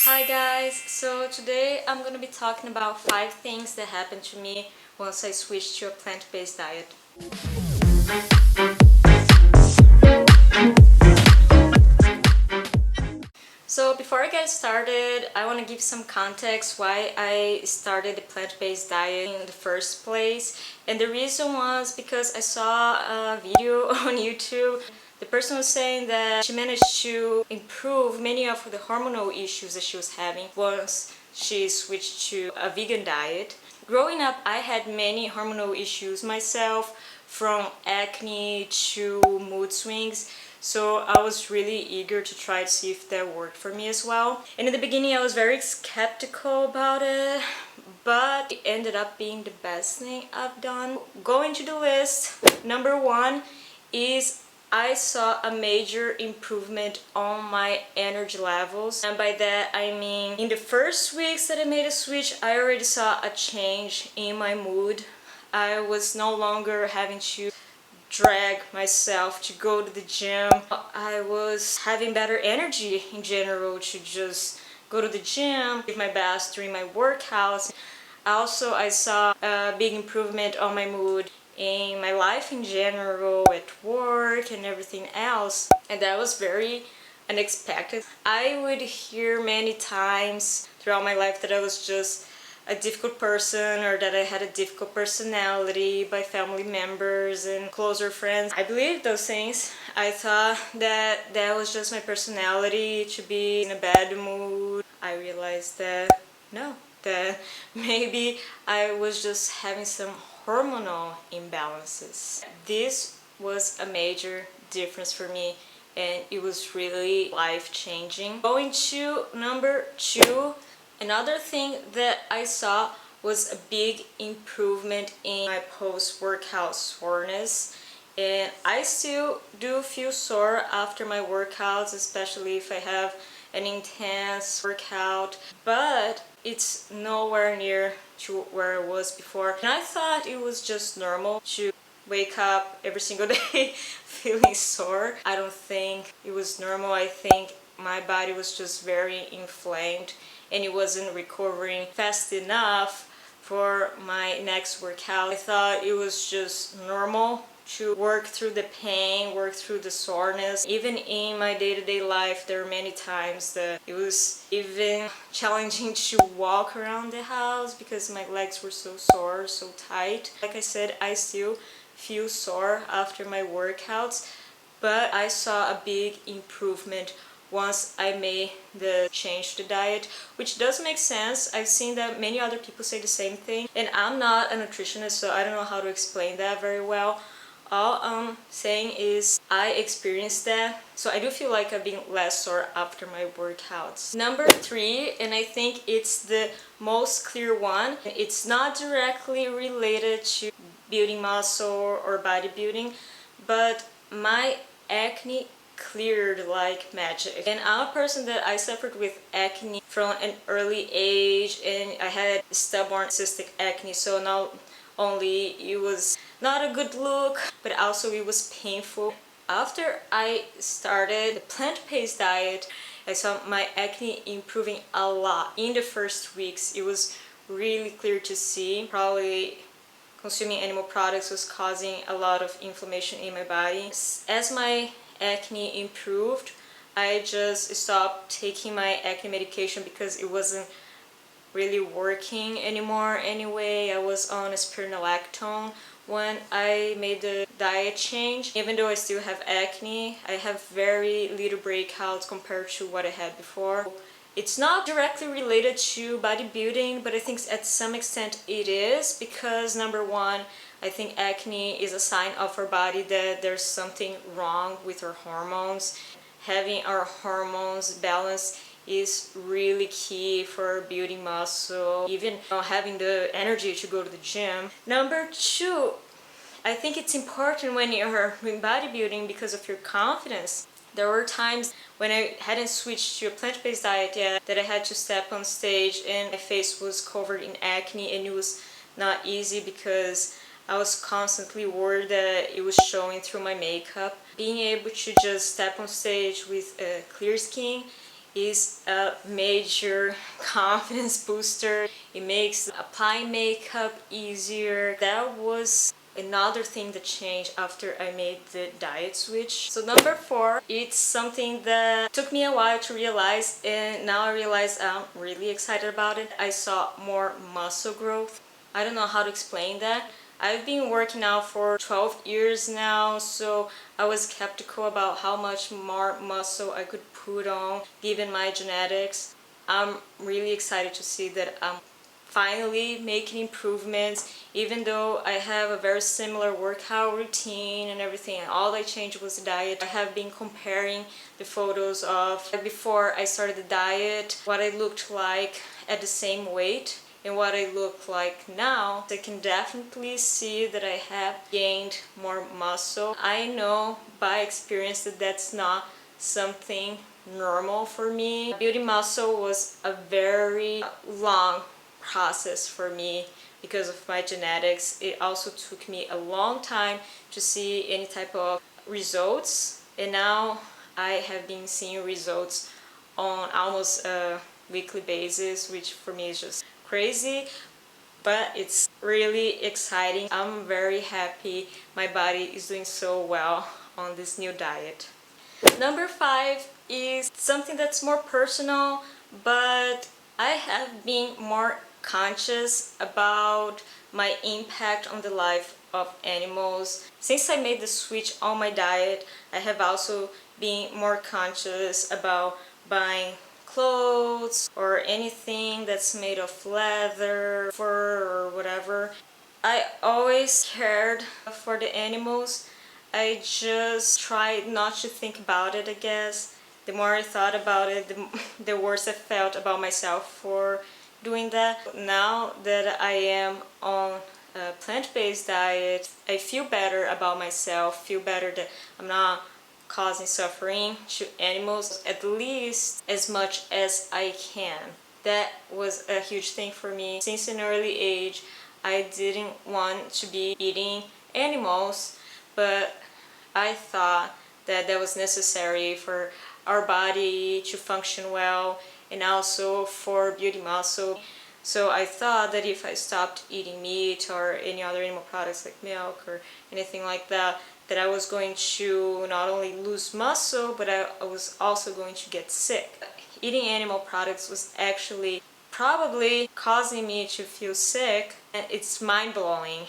Hi guys, so today I'm gonna be talking about 5 things that happened to me once I switched to a plant-based diet. So before I get started, I want to give some context why I started the plant-based diet in the first place. And the reason was because I saw a video on YouTube. The person was saying that she managed to improve many of the hormonal issues that she was having once she switched to a vegan diet. Growing up, I had many hormonal issues myself, from acne to mood swings. So I was really eager to try to see if that worked for me as well. And in the beginning I was very skeptical about it, but it ended up being the best thing I've done. Going to the list, number 1 is I saw a major improvement on my energy levels. And by that I mean in the first weeks that I made a switch, I already saw a change in my mood. I was no longer having to drag myself to go to the gym. I was having better energy in general to just go to the gym, give my best during my workouts. Also, I saw a big improvement on my mood in my life in general, at work and everything else. And that was very unexpected. I would hear many times throughout my life that I was just a difficult person or that I had a difficult personality by family members and closer friends. I believed those things. I thought that that was just my personality, to be in a bad mood. I realized that no, that maybe I was just having some hormonal imbalances. This was a major difference for me and it was really life-changing. Going to number 2, another thing that I saw was a big improvement in my post-workout soreness. And I still do feel sore after my workouts, especially if I have an intense workout, but it's nowhere near to where it was before. And I thought it was just normal to wake up every single day feeling sore. I don't think it was normal. I think my body was just very inflamed and it wasn't recovering fast enough for my next workout. I thought it was just normal to work through the pain, work through the soreness. Even in my day-to-day life, there were many times that it was even challenging to walk around the house because my legs were so sore, so tight. Like I said, I still feel sore after my workouts, but I saw a big improvement once I made the change to diet, which does make sense. I've seen that many other people say the same thing, and I'm not a nutritionist, so I don't know how to explain that very well. All I'm saying is I experienced that, so I do feel like I've been less sore after my workouts. Number 3, and I think it's the most clear one, it's not directly related to building muscle or bodybuilding, but my acne cleared like magic. And I'm a person that I suffered with acne from an early age, and I had stubborn cystic acne, so not only it was not a good look, but also it was painful. After I started the plant-based diet, I saw my acne improving a lot. In the first weeks, it was really clear to see. Probably consuming animal products was causing a lot of inflammation in my body. As my acne improved, I just stopped taking my acne medication because it wasn't really working anymore anyway. I was on spironolactone when I made the diet change. Even though I still have acne, I have very little breakouts compared to what I had before. It's not directly related to bodybuilding, but I think at some extent it is, because number 1, I think acne is a sign of our body that there's something wrong with our hormones. Having our hormones balanced is really key for building muscle, even having the energy to go to the gym. Number 2, I think it's important when you're doing bodybuilding because of your confidence. There were times when I hadn't switched to a plant-based diet yet that I had to step on stage and my face was covered in acne, and it was not easy because I was constantly worried that it was showing through my makeup. Being able to just step on stage with clear skin is a major confidence booster. It makes applying makeup easier. That was another thing that changed after I made the diet switch. So number 4, it's something that took me a while to realize, and now I realize I'm really excited about it. I saw more muscle growth. I don't know how to explain that. I've been working out for 12 years now, so I was skeptical about how much more muscle I could put on given my genetics. I'm really excited to see that I'm finally making improvements, even though I have a very similar workout routine and everything, and all I changed was the diet. I have been comparing the photos of before I started the diet, what I looked like at the same weight and what I look like now. I can definitely see that I have gained more muscle. I know by experience that that's not something normal for me. Building muscle was a very long process for me because of my genetics. It also took me a long time to see any type of results, and now I have been seeing results on almost a weekly basis, which for me is just crazy, but it's really exciting. I'm very happy my body is doing so well on this new diet. Number 5 is something that's more personal, but I have been more conscious about my impact on the life of animals. Since I made the switch on my diet, I have also been more conscious about buying clothes or anything that's made of leather, fur, or whatever. I always cared for the animals. I just tried not to think about it, I guess. The more I thought about it, the worse I felt about myself for doing that. Now that I am on a plant-based diet, I feel better about myself, feel better that I'm not causing suffering to animals, at least as much as I can. That was a huge thing for me. Since an early age, I didn't want to be eating animals, but I thought that that was necessary for our body to function well and also for building muscle. So I thought that if I stopped eating meat or any other animal products like milk or anything like that, that I was going to not only lose muscle, but I was also going to get sick. Eating animal products was actually probably causing me to feel sick, and it's mind-blowing.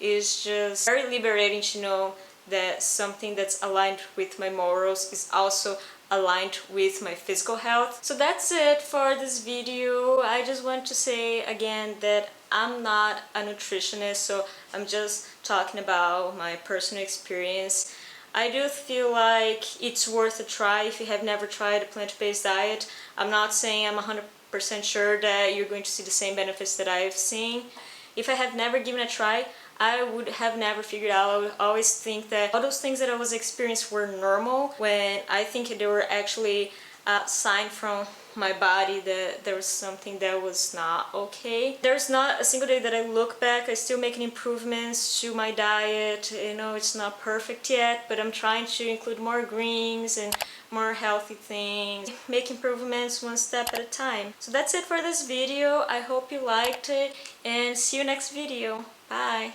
It's just very liberating to know that something that's aligned with my morals is also aligned with my physical health. So that's it for this video. I just want to say again that I'm not a nutritionist, so I'm just talking about my personal experience. I do feel like it's worth a try if you have never tried a plant-based diet. I'm not saying I'm 100% sure that you're going to see the same benefits that I've seen. If I have never given a try, I would have never figured out. I would always think that all those things that I was experiencing were normal, when I think they were actually a sign from my body that there was something that was not okay. There's not a single day that I look back, I still making improvements to my diet. You know, it's not perfect yet, but I'm trying to include more greens and more healthy things. Make improvements one step at a time. So that's it for this video. I hope you liked it, and see you next video. Bye!